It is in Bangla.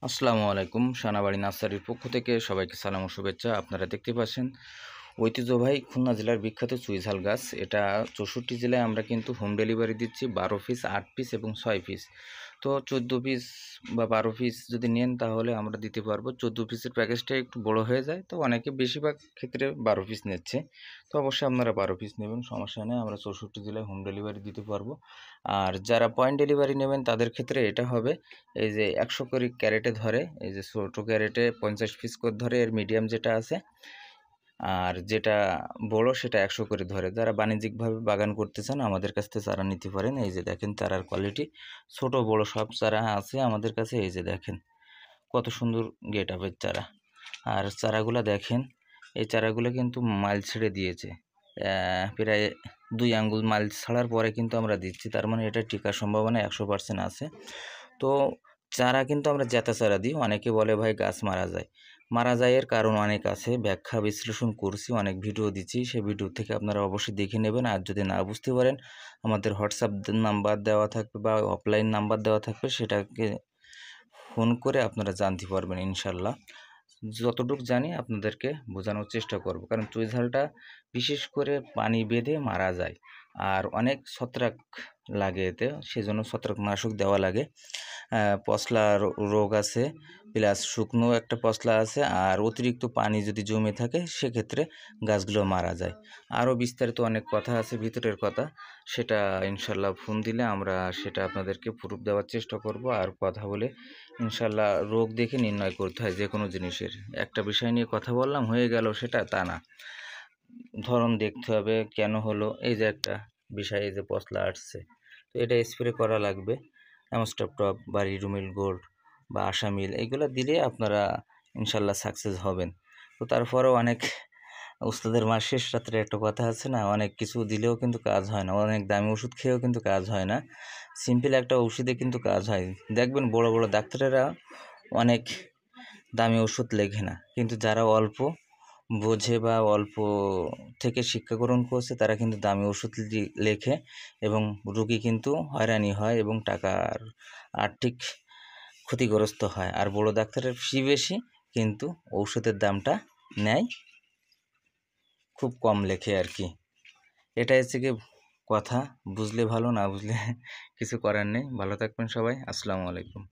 আসসালামু আলাইকুম। সানাবাড়ি নার্সারির পক্ষ থেকে সবাইকে সালাম ও শুভেচ্ছা। আপনারা দেখতে পাচ্ছেন ঐতিহ্যবাহী খুলনা জেলার বিখ্যাত চুইঝাল গাছ। এটা 64 জেলায় আমরা কিন্তু হোম ডেলিভারি দিচ্ছি 12 পিস, 8 পিস এবং 6 পিস। তো 14 পিস বা 12 পিস যদি নেন তাহলে আমরা দিতে পারবো। 14 পিসের প্যাকেজটা একটু বড় হয়ে যায়, তো অনেকে বেশিরভাগ ক্ষেত্রে 12 পিস নিচ্ছে। তো অবশ্যই আপনারা 12 পিস নেবেন, সমস্যা নেই, আমরা 64 জেলায় হোম ডেলিভারি দিতে পারবো। আর যারা পয়েন্ট ডেলিভারি নেবেন তাদের ক্ষেত্রে এটা হবে এই যে 100 করে ক্যারেটে ধরে, এই যে ছোটো ক্যারেটে 50 পিস করে ধরে, এর মিডিয়াম যেটা আছে, আর যেটা বড় সেটা 100 করে ধরে। যারা বাণিজ্যিকভাবে বাগান করতে চান আমাদের কাছ থেকে চারা নিতে পারেন। এই যে দেখেন চারার কোয়ালিটি, ছোট বড় সব চারা আছে আমাদের কাছে। এই যে দেখেন কত সুন্দর গেট আপের চারা। আর চারাগুলো দেখেন, এই চারাগুলো কিন্তু মাইল ছেড়ে দিয়েছে, প্রায় 2 আঙ্গুল মাইল ছাড়ার পরে কিন্তু আমরা দিচ্ছি, তার মানে এটা টিকার সম্ভাবনা 100% আছে। তো চারা কিন্তু আমরা জেতা চারা দিই। অনেকে বলে ভাই গাছ মারা যায়। মারা যায় এর কারণ অনেক আছে, ব্যাখ্যা বিশ্লেষণ করছি, অনেক ভিডিও দিচ্ছি, সেই ভিডিও থেকে আপনারা অবশ্যই দেখে নেবেন। আর যদি না বুঝতে পারেন আমাদের হোয়াটসঅ্যাপ নাম্বার দেওয়া থাকবে বা অফলাইন নাম্বার দেওয়া থাকবে, সেটাকে ফোন করে আপনারা জানতে পারবেন ইনশাল্লাহ। যতটুকু জানি আপনাদেরকে বোঝানোর চেষ্টা করব, কারণ চুইঝালটা বিশেষ করে পানি বেঁধে মারা যায় আর অনেক ছত্রাক লাগে এতে, সেজন্য ছত্রাকনাশক দেওয়া লাগে। পশলা রোগ আছে, প্লাস শুকনো একটা পশলা আছে, আর অতিরিক্ত পানি যদি জমে থাকে সেক্ষেত্রে গাছগুলো মারা যায়। আরও বিস্তারিত অনেক কথা আছে ভিতরের কথা, সেটা ইনশাল্লাহ ফোন দিলে আমরা সেটা আপনাদেরকে প্রুফ দেওয়ার চেষ্টা করব। আর কথা বলে ইনশাল্লাহ রোগ দেখে নির্ণয় করতে হয় যে কোনো জিনিসের। একটা বিষয় নিয়ে কথা বললাম হয়ে গেল সেটা তা না, ধরন দেখতে হবে কেন হলো। এই যে একটা বিষয়, এই যে পশলা আসছে, তো এটা স্প্রে করা লাগবে। অ্যামস্টার টপ বা রিডুমিল গোল্ড বা আশামিল এগুলো দিলে আপনারা ইনশাল্লাহ সাকসেস হবেন। তো তারপরেও অনেক উস্তাদের মার শেষ রাত্রে একটা কথা আছে না, অনেক কিছু দিলেও কিন্তু কাজ হয় না, অনেক দামি ওষুধ খেয়েও কিন্তু কাজ হয় না। সিম্পল একটা ওষুধে কিন্তু কাজ হয়। দেখবেন বড় বড় ডাক্তারেরা অনেক দামি ওষুধ লেখে না, কিন্তু যারা অল্প বোঝে বা অল্প থেকে শিক্ষা গ্রহণ করছে তারা কিন্তু দামি ওষুধ লেখে, এবং রোগী কিন্তু হয়রানি হয় এবং টাকার আর্থিক ক্ষতিগ্রস্ত হয়। আর বড় ডাক্তারের ফি বেশি, কিন্তু ঔষধের দামটা নেয় খুব কম, লেখে আর কি। এটা হচ্ছে কি কথা, বুঝলে ভালো, না বুঝলে কিছু করার নেই। ভালো থাকবেন সবাই, আসসালামু আলাইকুম।